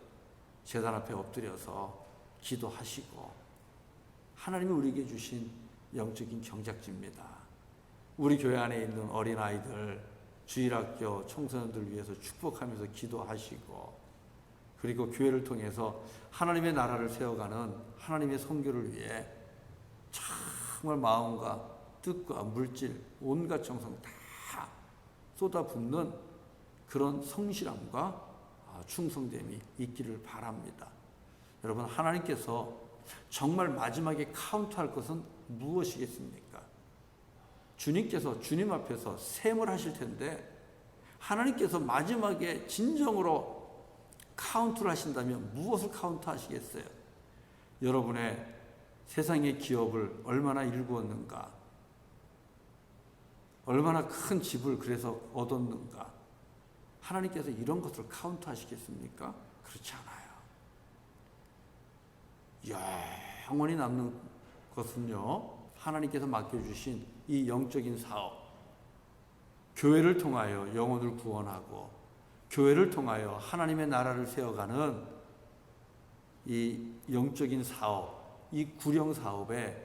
제단 앞에 엎드려서 기도하시고, 하나님이 우리에게 주신 영적인 경작지입니다. 우리 교회 안에 있는 어린아이들, 주일학교 청소년들 위해서 축복하면서 기도하시고, 그리고 교회를 통해서 하나님의 나라를 세워가는 하나님의 선교를 위해 정말 마음과 뜻과 물질, 온갖 정성 다 쏟아붓는 그런 성실함과 충성됨이 있기를 바랍니다. 여러분, 하나님께서 정말 마지막에 카운트할 것은 무엇이겠습니까? 주님께서 주님 앞에서 셈을 하실 텐데, 하나님께서 마지막에 진정으로 카운트를 하신다면 무엇을 카운트 하시겠어요? 여러분의 세상의 기업을 얼마나 일구었는가, 얼마나 큰 집을 그래서 얻었는가, 하나님께서 이런 것을 카운트 하시겠습니까? 그렇지 않아요. 영원히 남는 것은요, 하나님께서 맡겨주신 이 영적인 사업, 교회를 통하여 영혼을 구원하고, 교회를 통하여 하나님의 나라를 세워가는 이 영적인 사업, 이 구령 사업에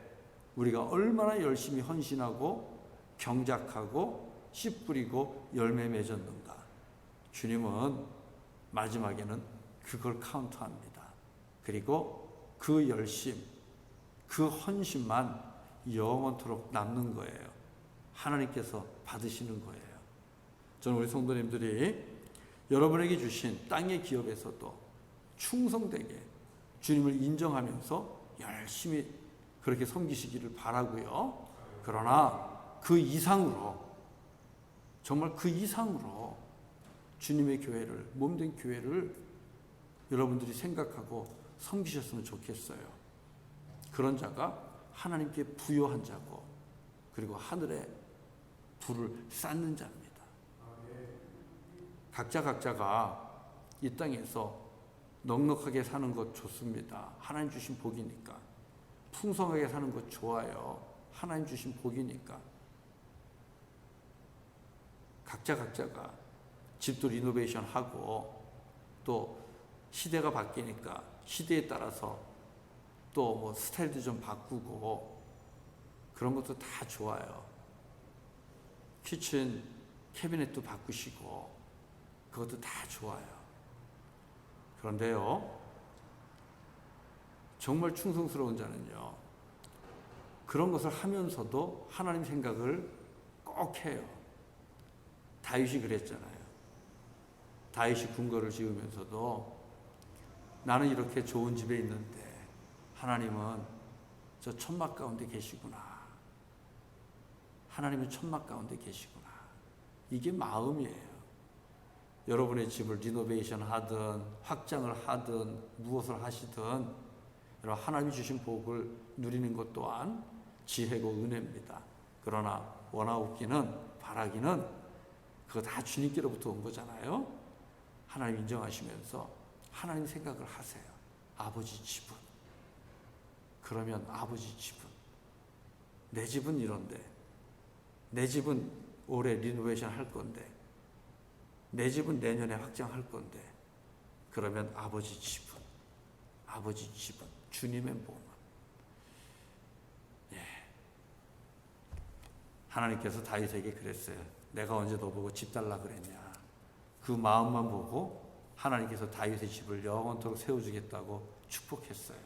우리가 얼마나 열심히 헌신하고 경작하고 씨 뿌리고 열매 맺었는가. 주님은 마지막에는 그걸 카운트합니다. 그리고 그 열심, 그 헌신만 영원토록 남는 거예요. 하나님께서 받으시는 거예요. 저는 우리 성도님들이 여러분에게 주신 땅의 기업에서도 충성되게 주님을 인정하면서 열심히 그렇게 섬기시기를 바라고요. 그러나 그 이상으로, 정말 그 이상으로 주님의 교회를, 몸된 교회를 여러분들이 생각하고 섬기셨으면 좋겠어요. 그런 자가 하나님께 부요한 자고, 그리고 하늘에 불을 쌓는 자입니다. 각자가 이 땅에서 넉넉하게 사는 것 좋습니다. 하나님 주신 복이니까. 풍성하게 사는 것 좋아요. 하나님 주신 복이니까. 각자가 집도 리노베이션 하고, 또 시대가 바뀌니까 시대에 따라서 또 뭐 스타일도 좀 바꾸고, 그런 것도 다 좋아요. 키친 캐비넷도 바꾸시고, 그것도 다 좋아요. 그런데요, 정말 충성스러운 자는요, 그런 것을 하면서도 하나님 생각을 꼭 해요. 다윗이 그랬잖아요. 다윗이 궁궐을 지으면서도 나는 이렇게 좋은 집에 있는데 하나님은 저 천막 가운데 계시구나. 하나님은 천막 가운데 계시구나. 이게 마음이에요. 여러분의 집을 리노베이션 하든 확장을 하든 무엇을 하시든 여러분 하나님이 주신 복을 누리는 것 또한 지혜고 은혜입니다. 그러나 원하옵기는 바라기는 그거 다 주님께로부터 온 거잖아요. 하나님 인정하시면서 하나님 생각을 하세요. 아버지 집은. 그러면 아버지 집은. 내 집은 이런데. 내 집은 올해 리노베이션 할 건데. 내 집은 내년에 확장할 건데. 그러면 아버지 집은. 아버지 집은. 주님의 몸은. 예. 하나님께서 다윗에게 그랬어요. 내가 언제 너 보고 집 달라 그랬냐. 그 마음만 보고 하나님께서 다윗의 집을 영원토록 세워주겠다고 축복했어요.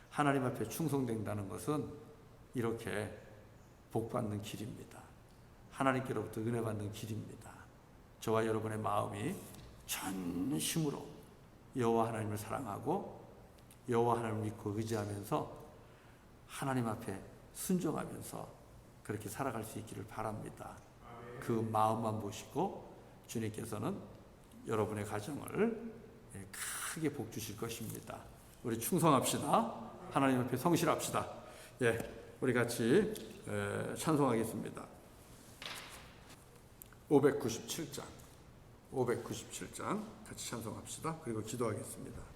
하나님 앞에 충성된다는 것은 이렇게 복받는 길입니다. 하나님께로부터 은혜 받는 길입니다. 저와 여러분의 마음이 전심으로 여호와 하나님을 사랑하고 여호와 하나님을 믿고 의지하면서 하나님 앞에 순종하면서 그렇게 살아갈 수 있기를 바랍니다. 그 마음만 보시고 주님께서는 여러분의 가정을 크게 복 주실 것입니다. 우리 충성합시다. 하나님 앞에 성실합시다. 예, 우리 같이 찬송하겠습니다. 597장 같이 찬송합시다. 그리고 기도하겠습니다.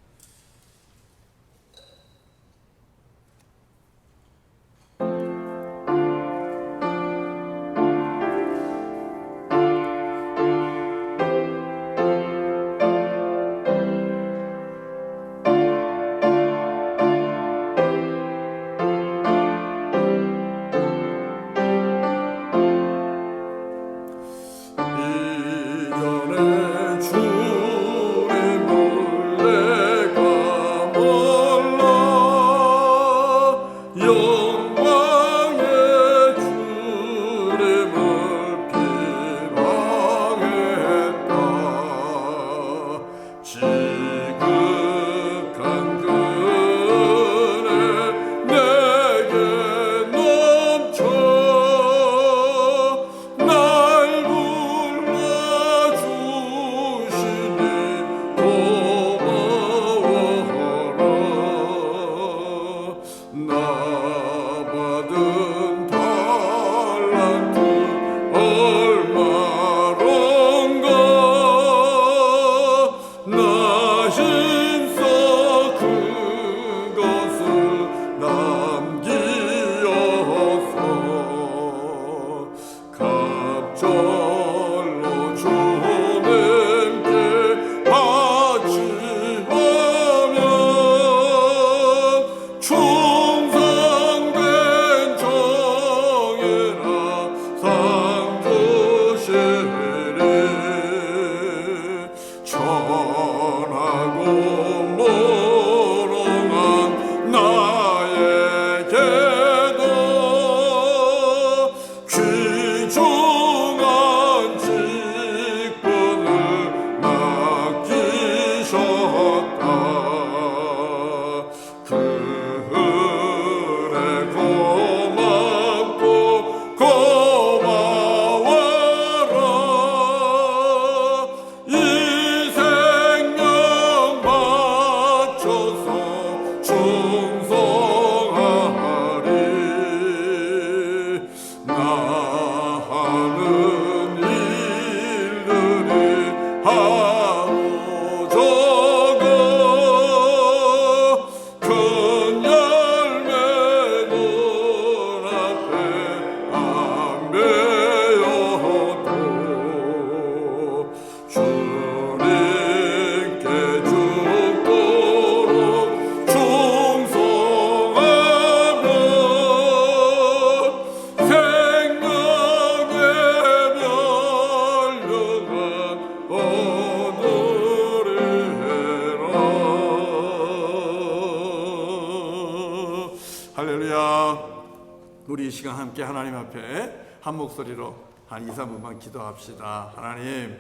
우리 이 시간 함께 하나님 앞에 한 목소리로 한 2, 3분만 기도합시다. 하나님,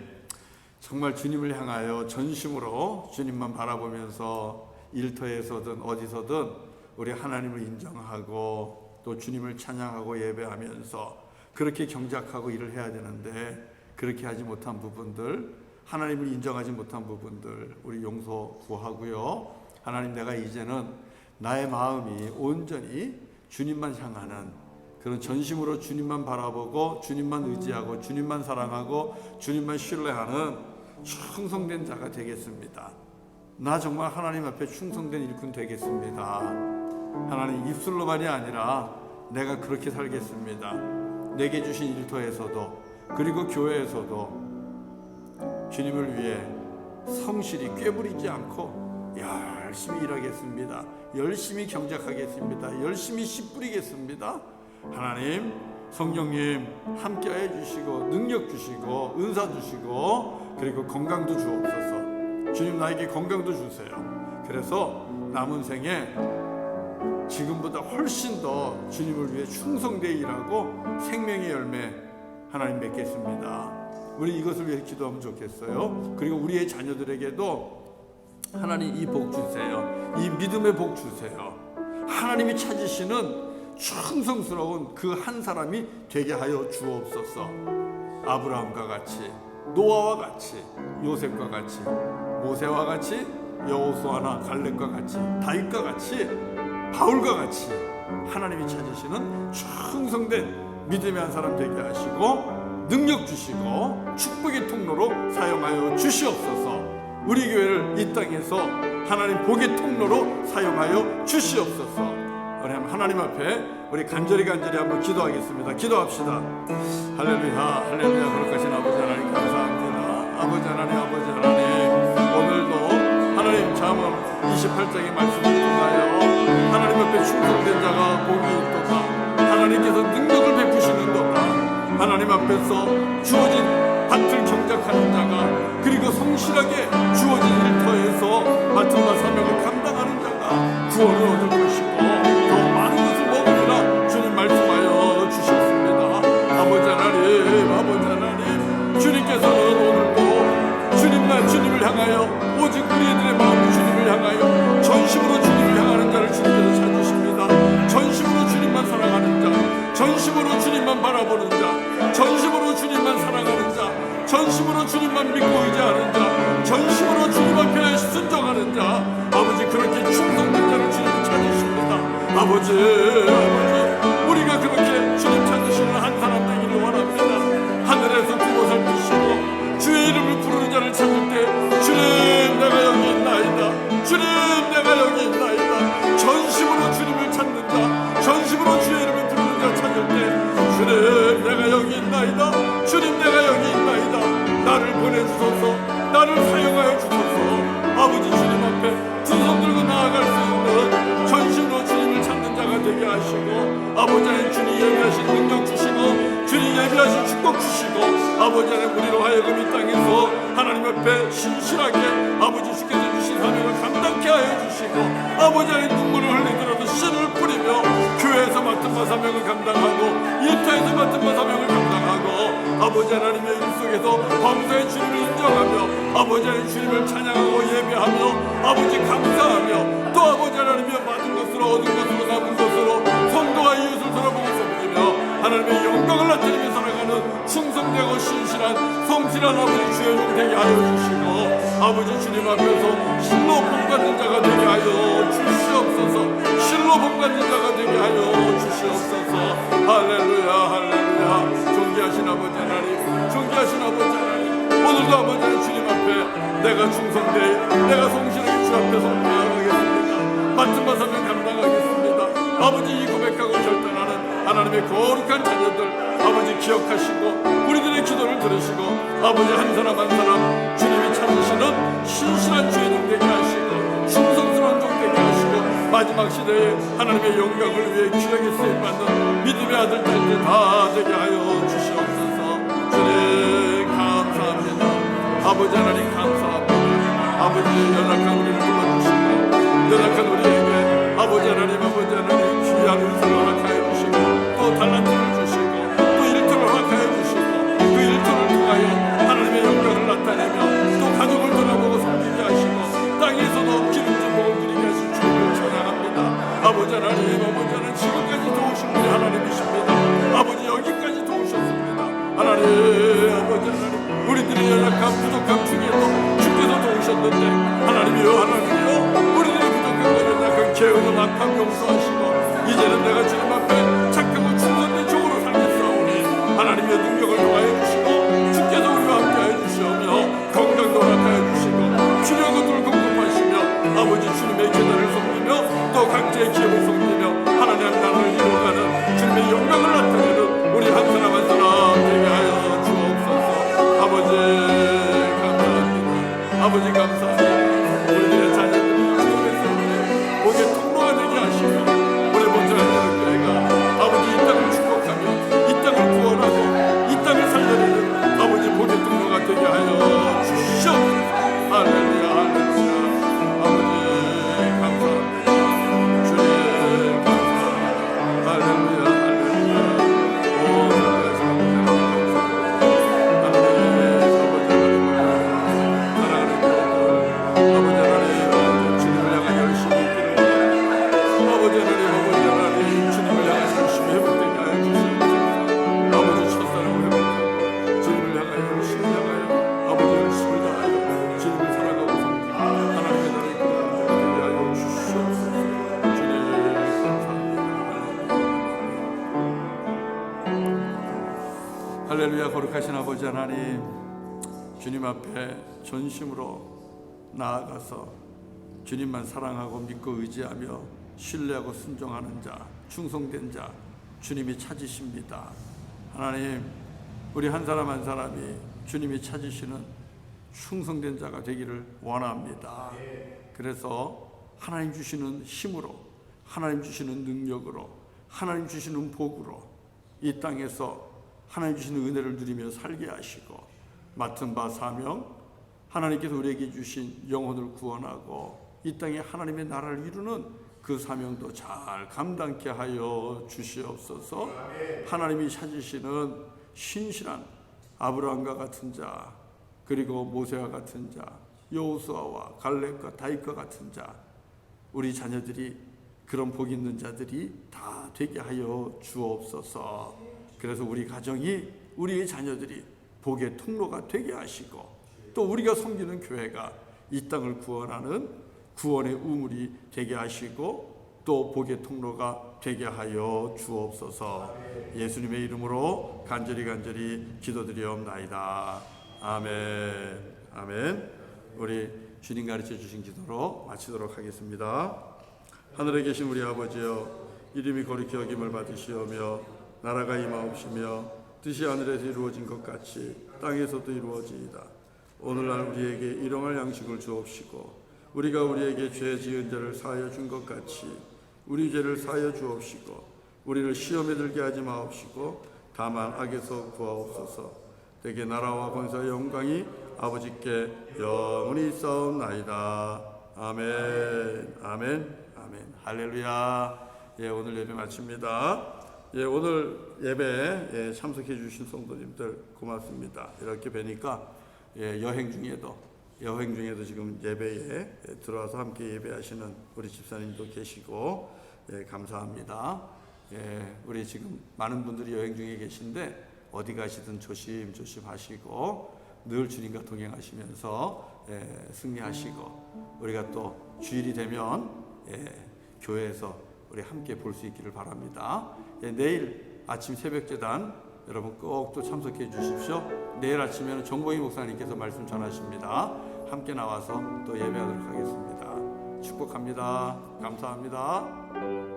정말 주님을 향하여 전심으로 주님만 바라보면서 일터에서든 어디서든 우리 하나님을 인정하고 또 주님을 찬양하고 예배하면서 그렇게 경작하고 일을 해야 되는데 그렇게 하지 못한 부분들, 하나님을 인정하지 못한 부분들 우리 용서 구하고요. 하나님, 내가 이제는 나의 마음이 온전히 주님만 향하는 그런 전심으로 주님만 바라보고 주님만 의지하고 주님만 사랑하고 주님만 신뢰하는 충성된 자가 되겠습니다. 나 정말 하나님 앞에 충성된 일꾼 되겠습니다. 하나님, 입술로만이 아니라 내가 그렇게 살겠습니다. 내게 주신 일터에서도 그리고 교회에서도 주님을 위해 성실히 꾀부리지 않고 열심히 일하겠습니다. 열심히 경작하겠습니다. 열심히 씨 뿌리겠습니다. 하나님, 성령님 함께해 주시고 능력 주시고 은사 주시고 그리고 건강도 주옵소서. 주님, 나에게 건강도 주세요. 그래서 남은 생에 지금보다 훨씬 더 주님을 위해 충성되어 일하고 생명의 열매 하나님 맺겠습니다. 우리 이것을 위해 기도하면 좋겠어요. 그리고 우리의 자녀들에게도 하나님 이 복 주세요. 이 믿음의 복 주세요. 하나님이 찾으시는 충성스러운 그 한 사람이 되게 하여 주옵소서. 아브라함과 같이, 노아와 같이, 요셉과 같이, 모세와 같이, 여호수아나 갈렙과 같이, 다윗과 같이, 바울과 같이 하나님이 찾으시는 충성된 믿음의 한 사람 되게 하시고 능력 주시고 축복의 통로로 사용하여 주시옵소서. 우리 교회를 이 땅에서 하나님 복의 통로로 사용하여 주시옵소서. 하나님 앞에 우리 간절히 한번 기도하겠습니다. 기도합시다. 할렐루야, 할렐루야. 거룩하신 아버지 하나님 감사합니다. 아버지 하나님, 오늘도 하나님 잠언 28장의 말씀을 통하여 하나님 앞에 충성된 자가 복이 있도다. 하나님께서 능력을 베푸시는도다. 하나님 앞에서 주어진 밭을 경작하는 자가 그리고 성실하게 주어진 일터에서 맡은 바 사명을 감당하는 자가 구원을 얻을 것이고 더 많은 것을 먹으리라 주님 말씀하여 주셨습니다. 아버지 하나님, 주님께서는 오늘도 주님을 향하여 오직 우리들의 마음이 주님을 향하여 전심으로 주님을 향하는 자를 주님께서 찾으십니다. 전심으로 주님만 사랑하는 자, 전심으로 주님만 바라보는 자, 전심으로 주님만 사랑하는 자, 전심으로 주님만 믿고 의지하는 자, 전심으로 주님 앞에 순종하는 자, 아버지 그렇게 충성된 자를 주님이 찾으십니다. 아버지, 우리가 그렇게 주님 찾으시는 한 사람 되기를 원합니다. 하늘에서 두고 살피시고 주의 이름을 부르는 자를 찾을 때 주님 내가 여기 있나이다, 주님 내가 여기 있나이다, 전심으로 주님을 찾는 자, 전심으로 주의 이름을 부르는 자 찾을 때 주님 내가 여기 있나이다, 주님 내가 여기 있나이다, 나를 보내주소서, 나를 사용하여 주소서. 아버지 주님 앞에 두 손 들고 나아갈 수 있는 전심으로 주님을 찾는 자가 되게 하시고 아버지 하나님 주님 예비하신 능력 주시고 주님 예비하신 축복 주시고 아버지 하나님 우리로 하여금 이 땅에서 하나님 앞에 신실하게 아버지 주께서 주신 사명을 감당케 하여 주시고 아버지 하나님 눈물을 흘리더라도 씨를 뿌리며 교회에서 맡은 바 사명을 감당하고 일터에서 맡은 바 사명을 감당하고 아버지 하나님의 일 속에서 범사의 주님을 인정하며 아버지 하나님 주님을 찬양하고 예배하며 아버지 감사하며 또 아버지 하나님의 받은 것으로 얻은 것으로 남은 것으로 성도와 이웃을 돌아보면서 부르며 하나님의 영광을 나타내며 살아가는 충성되고 신실한 성실한 아버지 주의 종 되게 하여 주시고 아버지 주님 앞에서 실로 복받는 자가 되게 하여 주시옵소서. 실로 복받는 자가 되게 하여 주시옵소서. 할렐루야, 할렐루야. 존귀하신 아버지 하나님, 존귀하신 아버지 하나님, 오늘도 아버지 하나님 주님 앞에 내가 충성되어 내가 성실하게 주 앞에서 나아가겠습니다. 맡은 바 사명 감당하겠습니다. 아버지 이 고백하고 결단하는 하나님의 거룩한 자녀들 아버지 기억하시고 우리들의 기도를 들으시고 아버지 한 사람 한 사람 주님이 찾으시는 신실한 주의 종 되게 하시고 충성스러운 종 되게 하시고 마지막 시대에 하나님의 영광을 위해 귀하게 쓰임받는 믿음의 아들 딸들 다 되게 하여 주시옵소서. 주님 감사합니다. 아버지 하나님 감사합니다. 아버지 연약한 우리를 불러주시고 연약한 우리에게 아버지 하나님 귀한 은사를 허락하여 주시고 또 용서하시고 이제는 내가 주님 앞에 착하고 충성된 종으로 살겠사오니 하나님의 능력을 더하여 주시고 주께서 우리와 함께하여 주시오며 건강도 허락하여 주시고 필요한 것들을 공급하시며 아버지 주님의 계단을 섬기며 또 각자의 기업을 섬기며 하나님 나라를 이루어가는 주님의 영광을 나타내는 우리 한 사람 한 사람 되게 하여 주옵소서. 아버지 감사합니다. 아버지 감사합니다. 우리들의 자녀들이 주님의 복의 통로가 되게 하시며 우리 먼저 하나님 교회가 아버지 이 땅을 축복하며 이 땅을 구원하고 이 땅을 살려내는 아버지 복의 통로가 되게 하여 주시옵소서. 할렐루야 할렐루야. 아버지 감사합니다. 주님 감사합니다. 할렐루야 할렐루야. 오 하나님 아버지 하나님 주님을 향해 열심히 있기를 아버지 하나님 주님을 향해 열심히 회복되게 하여 주시옵소서. 아버지 첫사랑을 회복하고 주님을 향하여 열심히 향하여 아버지 열심히 다하여 주님을 사랑하고 섬기고 하나님의 나라의 그릇 되게 하여 주시옵소서. 주님 감사합니다. 할렐루야. 거룩하신 아버지 하나님 주님 앞에 전심으로 나아가서 주님만 사랑하고 믿고 의지하며 신뢰하고 순종하는 자, 충성된 자 주님이 찾으십니다. 하나님 우리 한 사람 한 사람이 주님이 찾으시는 충성된 자가 되기를 원합니다. 그래서 하나님 주시는 힘으로 하나님 주시는 능력으로 하나님 주시는 복으로 이 땅에서 하나님 주시는 은혜를 누리며 살게 하시고 맡은 바 사명 하나님께서 우리에게 주신 영혼을 구원하고 이 땅에 하나님의 나라를 이루는 그 사명도 잘 감당케 하여 주시옵소서. 하나님이 찾으시는 신실한 아브라함과 같은 자 그리고 모세와 같은 자 여호수아와 갈렙과 다윗과 같은 자 우리 자녀들이 그런 복 있는 자들이 다 되게 하여 주옵소서. 그래서 우리 가정이 우리의 자녀들이 복의 통로가 되게 하시고 또 우리가 섬기는 교회가 이 땅을 구원하는 구원의 우물이 되게 하시고 또 복의 통로가 되게 하여 주옵소서. 예수님의 이름으로 간절히 기도드리옵나이다. 아멘. 아멘. 우리 주님 가르쳐 주신 기도로 마치도록 하겠습니다. 하늘에 계신 우리 아버지여 이름이 거룩히 여김을 받으시오며 나라가 임하옵시며 뜻이 하늘에서 이루어진 것 같이 땅에서도 이루어지이다. 오늘날 우리에게 일용할 양식을 주옵시고 우리가 우리에게 죄 지은 자를 사하여 준 것 같이 우리 죄를 사하여 주옵시고 우리를 시험에 들게 하지 마옵시고 다만 악에서 구하옵소서. 대개 나라와 권세와 영광이 아버지께 영원히 있사옵나이다. 아멘. 아멘. 아멘. 할렐루야. 예, 오늘 예배 마칩니다. 예, 오늘 예배에 참석해 주신 성도님들 고맙습니다. 이렇게 뵈니까 예, 여행 중에도 지금 예배에 들어와서 함께 예배하시는 우리 집사님도 계시고 예, 감사합니다. 예, 우리 지금 많은 분들이 여행 중에 계신데 어디 가시든 조심조심 하시고 늘 주님과 동행하시면서 예, 승리하시고 우리가 또 주일이 되면 예, 교회에서 우리 함께 볼 수 있기를 바랍니다. 예, 내일 아침 새벽제단 여러분 꼭 또 참석해 주십시오. 내일 아침에는 정보희 목사님께서 말씀 전하십니다. 함께 나와서 또 예배하도록 하겠습니다. 축복합니다. 감사합니다.